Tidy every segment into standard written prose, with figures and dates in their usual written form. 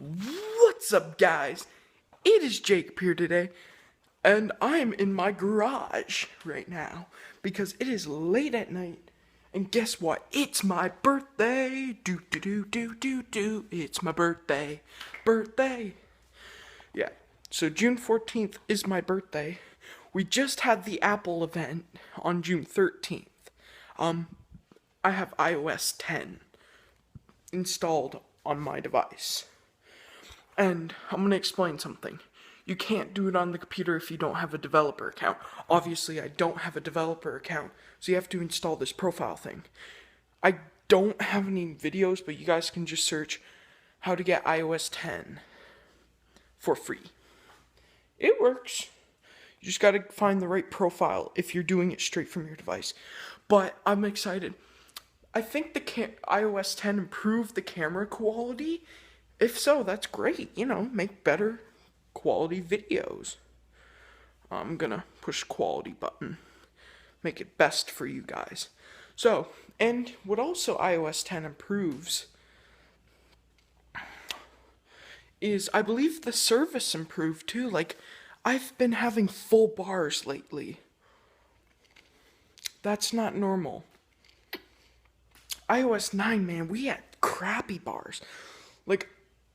What's up, guys? It is Jacob here today, and I'm in my garage right now because it is late at night. And guess what? It's my birthday. Do do do do do do. It's my birthday. Birthday. Yeah. So June 14th is my birthday. We just had the Apple event on June 13th. I have iOS 10 installed on my device. And I'm going to explain something. You can't do it on the computer if you don't have a developer account. Obviously, I don't have a developer account, so you have to install this profile thing. I don't have any videos, but you guys can just search how to get iOS 10 for free. It works. You just got to find the right profile if you're doing it straight from your device. But I'm excited. I think the iOS 10 improved the camera quality. If so, that's great. Make better quality videos. I'm gonna push quality button. Make it best for you guys. So, and what also iOS 10 improves is I believe the service improved too. Like, I've been having full bars lately. That's not normal. iOS 9, man, we had crappy bars. Like,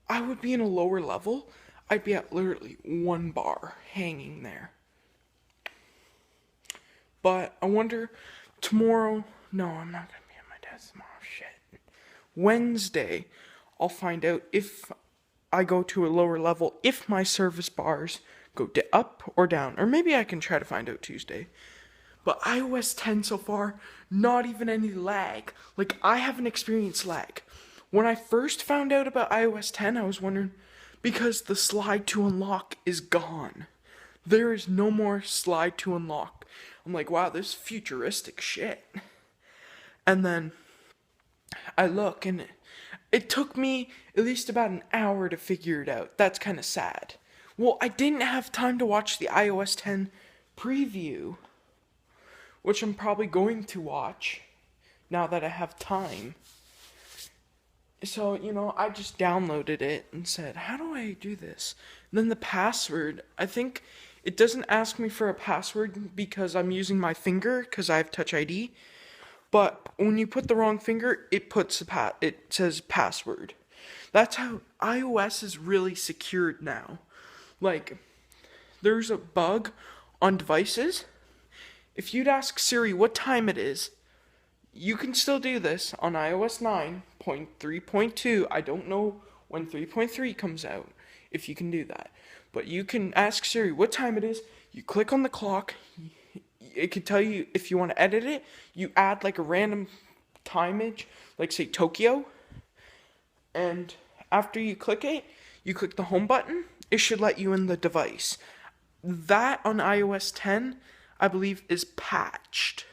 I would be in a lower level, I'd be at literally 1 bar hanging there. But I wonder, tomorrow, no, I'm not gonna be at my desk tomorrow, shit. Wednesday, I'll find out if I go to a lower level, if my service bars go up or down. Or maybe I can try to find out Tuesday. But iOS 10 so far, not even any lag. Like, I haven't experienced lag. When I first found out about iOS 10, I was wondering, because the slide to unlock is gone. There is no more slide to unlock. I'm like, wow, this is futuristic shit. And then I look, and it took me at least about an hour to figure it out. That's kind of sad. Well, I didn't have time to watch the iOS 10 preview, which I'm probably going to watch now that I have time. So, I just downloaded it and said, how do I do this? And then the password, I think it doesn't ask me for a password because I'm using my finger because I have Touch ID. But when you put the wrong finger, it says password. That's how iOS is really secured now. Like, there's a bug on devices. If you'd ask Siri what time it is, you can still do this on iOS 9.3.2. I don't know when 3.3 comes out, if you can do that. But you can ask Siri what time it is. You click on the clock. It can tell you if you want to edit it. You add like a random timeage, like say Tokyo. And after you click it, you click the home button. It should let you in the device. That on iOS 10, I believe, is patched.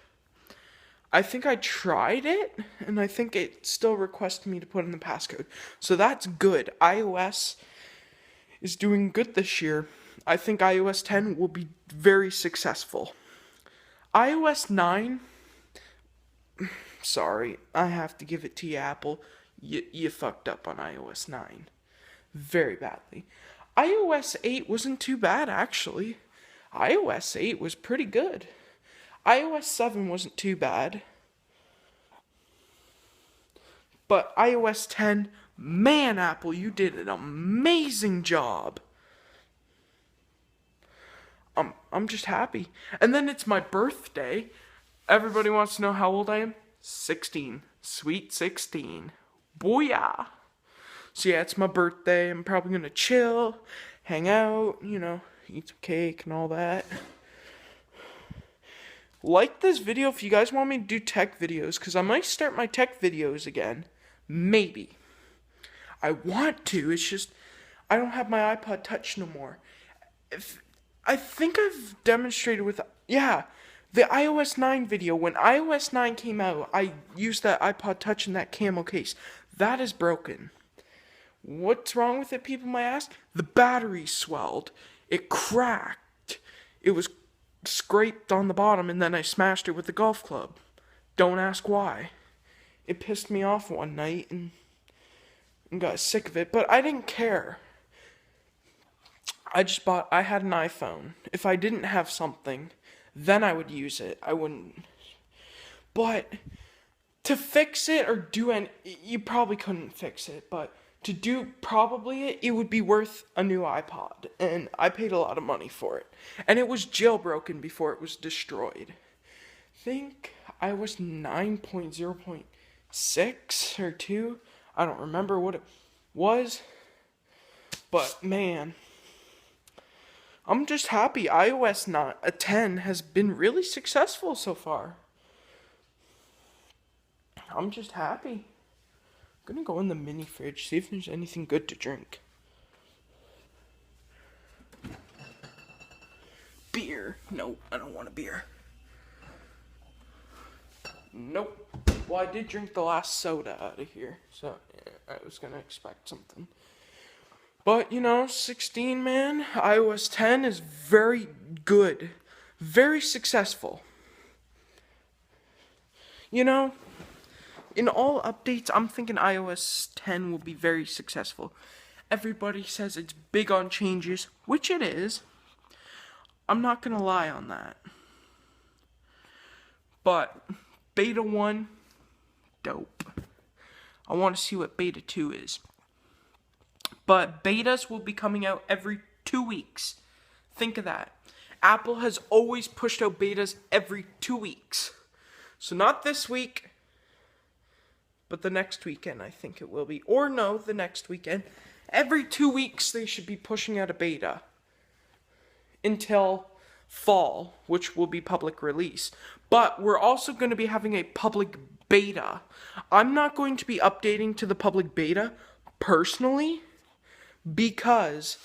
I think I tried it, and I think it still requests me to put in the passcode. So that's good. iOS is doing good this year. I think iOS 10 will be very successful. iOS 9, sorry, I have to give it to you, Apple. You fucked up on iOS 9. Very badly. iOS 8 wasn't too bad, actually. iOS 8 was pretty good. iOS 7 wasn't too bad. But iOS 10, man, Apple, you did an amazing job. I'm just happy. And then it's my birthday. Everybody wants to know how old I am? 16. Sweet 16. Booyah. So yeah, it's my birthday. I'm probably going to chill, hang out, eat some cake and all that. Like this video if you guys want me to do tech videos, because I might start my tech videos again. Maybe. I want to, it's just, I don't have my iPod Touch no more. I think I've demonstrated with, the iOS 9 video. When iOS 9 came out, I used that iPod Touch in that camel case. That is broken. What's wrong with it, people might ask? The battery swelled. It cracked. It was scraped on the bottom, and then I smashed it with the golf club. Don't ask why. It pissed me off one night, and and got sick of it, but I didn't care. I had an iPhone. If I didn't have something, then I would use it. I wouldn't. But to fix it or you probably couldn't fix it, but to do probably it would be worth a new iPod. And I paid a lot of money for it. And it was jailbroken before it was destroyed. I think I was 9.0.6 or 2. I don't remember what it was. But man, I'm just happy iOS 10 has been really successful so far. I'm just happy. I'm gonna go in the mini fridge, see if there's anything good to drink. Beer. No, I don't want a beer. Nope. Well, I did drink the last soda out of here, so yeah, I was gonna expect something. But, 16, man, iOS 10 is very good. Very successful. In all updates, I'm thinking iOS 10 will be very successful. Everybody says it's big on changes, which it is. I'm not gonna lie on that. But Beta 1, dope. I want to see what Beta 2 is. But betas will be coming out every 2 weeks. Think of that. Apple has always pushed out betas every 2 weeks. So not this week, but the next weekend, I think it will be. Or no, the next weekend. Every 2 weeks, they should be pushing out a beta. Until fall, which will be public release. But we're also going to be having a public beta. I'm not going to be updating to the public beta, personally, because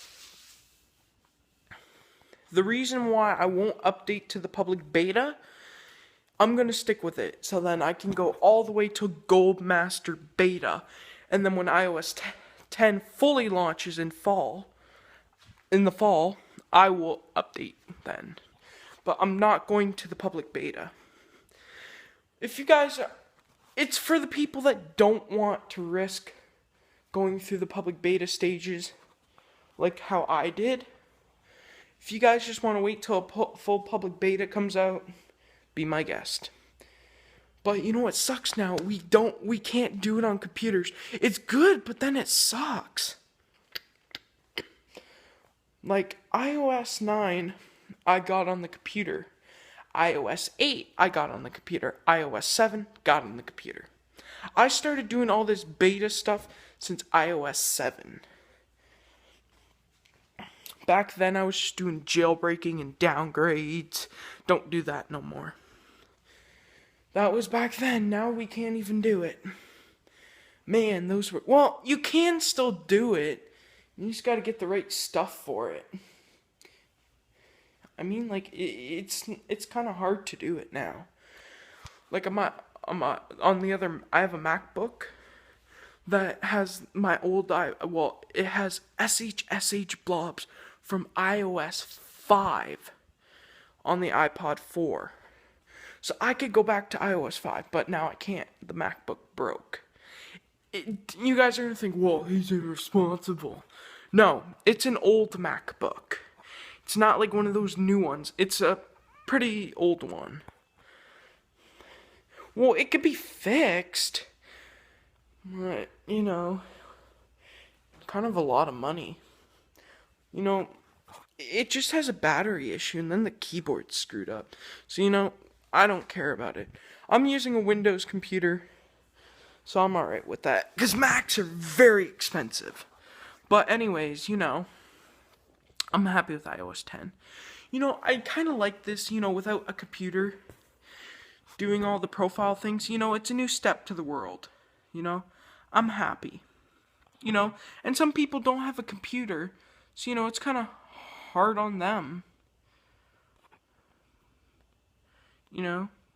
the reason why I won't update to the public beta, I'm going to stick with it. So then I can go all the way to Gold Master Beta. And then when iOS 10 fully launches in the fall, I will update then. But I'm not going to the public beta. If you guys it's for the people that don't want to risk going through the public beta stages like how I did. If you guys just want to wait till a full public beta comes out, be my guest. But you know what sucks now? We can't do it on computers. It's good, but then it sucks. Like iOS 9, I got on the computer. iOS 8, I got on the computer. iOS 7, got on the computer. I started doing all this beta stuff since iOS 7. Back then, I was just doing jailbreaking and downgrades. Don't do that no more. That was back then. Now we can't even do it. Man, those were... Well, you can still do it. You just gotta get the right stuff for it. I mean, like, it's kind of hard to do it now. Like, I have a MacBook that has my old... it has SH blobs from iOS 5 on the iPod 4. So I could go back to iOS 5, but now I can't. The MacBook broke. You guys are going to think, well, he's irresponsible. No, it's an old MacBook. It's not like one of those new ones. It's a pretty old one. Well, it could be fixed. But, kind of a lot of money. It just has a battery issue, and then the keyboard's screwed up. So, I don't care about it. I'm using a Windows computer, so I'm alright with that. Because Macs are very expensive. But anyways, I'm happy with iOS 10. I kind of like this, without a computer doing all the profile things. It's a new step to the world. I'm happy. And some people don't have a computer, so, it's kind of hard on them.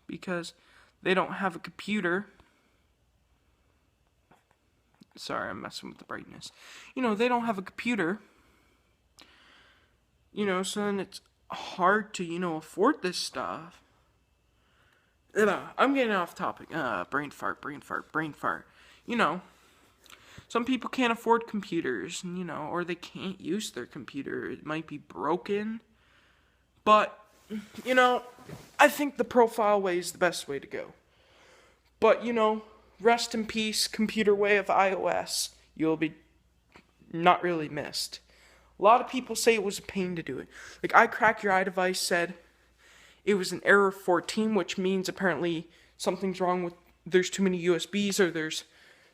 Because they don't have a computer. Sorry, I'm messing with the brightness. They don't have a computer. So then it's hard to, afford this stuff. I'm getting off topic. Brain fart. some people can't afford computers, or they can't use their computer. It might be broken. But, I think the profile way is the best way to go. But, rest in peace, computer way of iOS. You'll be not really missed. A lot of people say it was a pain to do it. Like, iCrackYourEyeDevice said it was an error 14, which means apparently something's wrong with, there's too many USBs, or there's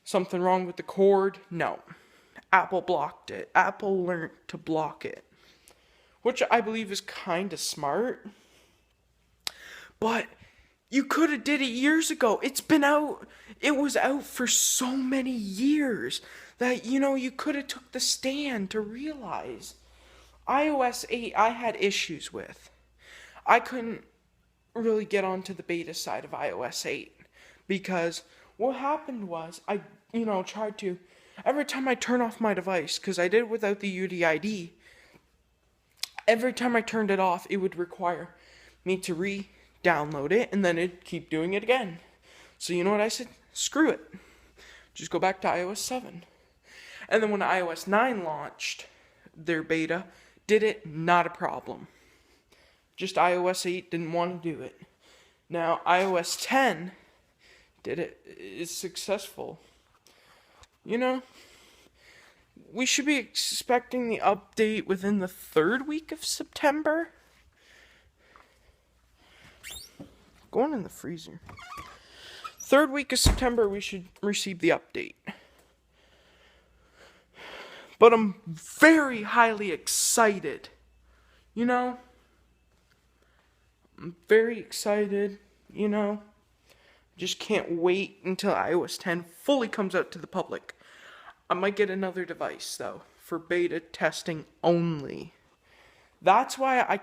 something wrong with the cord. No. Apple blocked it. Apple learned to block it, which I believe is kind of smart. But you could have did it years ago. It's been out. It was out for so many years that, you could have took the stand to realize. iOS 8, I had issues with. I couldn't really get onto the beta side of iOS 8 because what happened was I, tried to, every time I turn off my device, because I did it without the UDID, every time I turned it off, it would require me to re-download it, and then it'd keep doing it again. So you know what I said? Screw it. Just go back to iOS 7. And then when iOS 9 launched their beta, did it? Not a problem. Just iOS 8 didn't want to do it. Now, iOS 10 did it. It's successful. We should be expecting the update within the 3rd week of September. Going in the freezer. 3rd week of September, we should receive the update. But I'm very highly excited. I'm very excited, Just can't wait until iOS 10 fully comes out to the public. I might get another device, though, for beta testing only. That's why I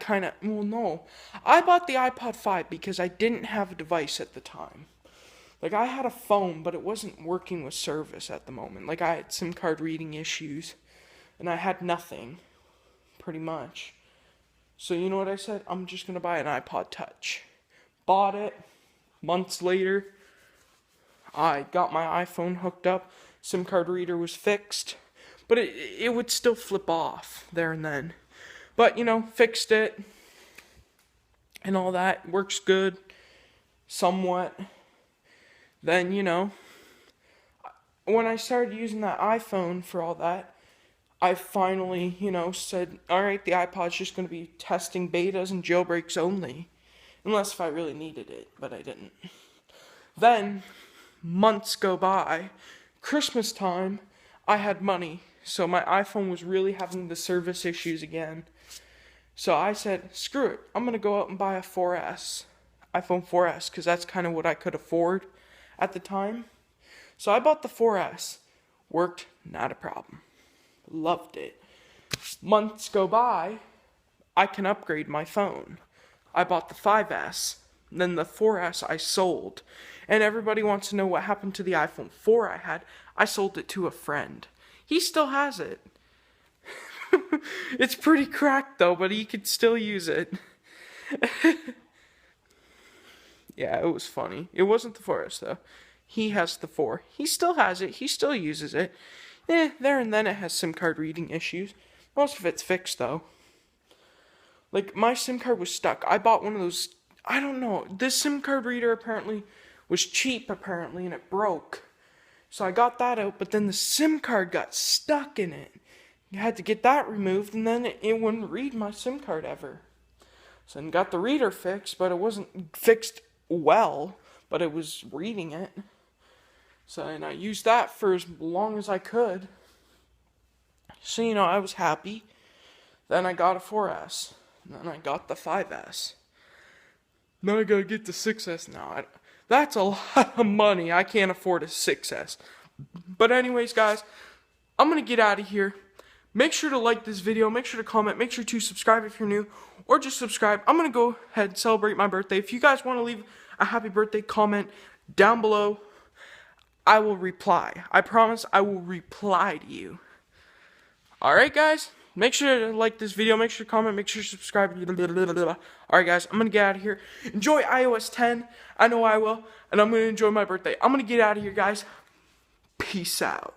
I bought the iPod 5 because I didn't have a device at the time. Like, I had a phone, but it wasn't working with service at the moment. Like, I had SIM card reading issues, and I had nothing, pretty much. So you know what I said? I'm just going to buy an iPod Touch. Bought it. Months later, I got my iPhone hooked up. SIM card reader was fixed. But it would still flip off there and then. But, fixed it. And all that. Works good. Somewhat. Then, when I started using that iPhone for all that, I finally, said, alright, the iPod's just going to be testing betas and jailbreaks only. Unless if I really needed it, but I didn't. Then, months go by. Christmas time, I had money. So my iPhone was really having the service issues again. So I said, screw it. I'm going to go out and buy a 4S. iPhone 4S, because that's kind of what I could afford at the time. So I bought the 4S. Worked, not a problem. Loved it. Months go by, I can upgrade my phone. I bought the 5S, then the 4S I sold. And everybody wants to know what happened to the iPhone 4 I had. I sold it to a friend. He still has it. It's pretty cracked though, but he could still use it. Yeah, it was funny. It wasn't the 4S though. He has the 4. He still has it. He still uses it. There and then it has SIM card reading issues. Most of it's fixed though. Like, my SIM card was stuck. I bought one of those, I don't know. This SIM card reader apparently was cheap apparently and it broke. So I got that out, but then the SIM card got stuck in it. I had to get that removed and then it wouldn't read my SIM card ever. So I got the reader fixed, but it wasn't fixed well, but it was reading it. So, and I used that for as long as I could. So, I was happy. Then I got a 4S. Then I got the 5S. Now I gotta get the 6S now. That's a lot of money. I can't afford a 6S. But anyways, guys, I'm gonna get out of here. Make sure to like this video. Make sure to comment. Make sure to subscribe if you're new. Or just subscribe. I'm gonna go ahead and celebrate my birthday. If you guys want to leave a happy birthday comment down below, I will reply. I promise I will reply to you. Alright, guys? Make sure to like this video. Make sure to comment. Make sure to subscribe. Alright, guys. I'm going to get out of here. Enjoy iOS 10. I know I will. And I'm going to enjoy my birthday. I'm going to get out of here, guys. Peace out.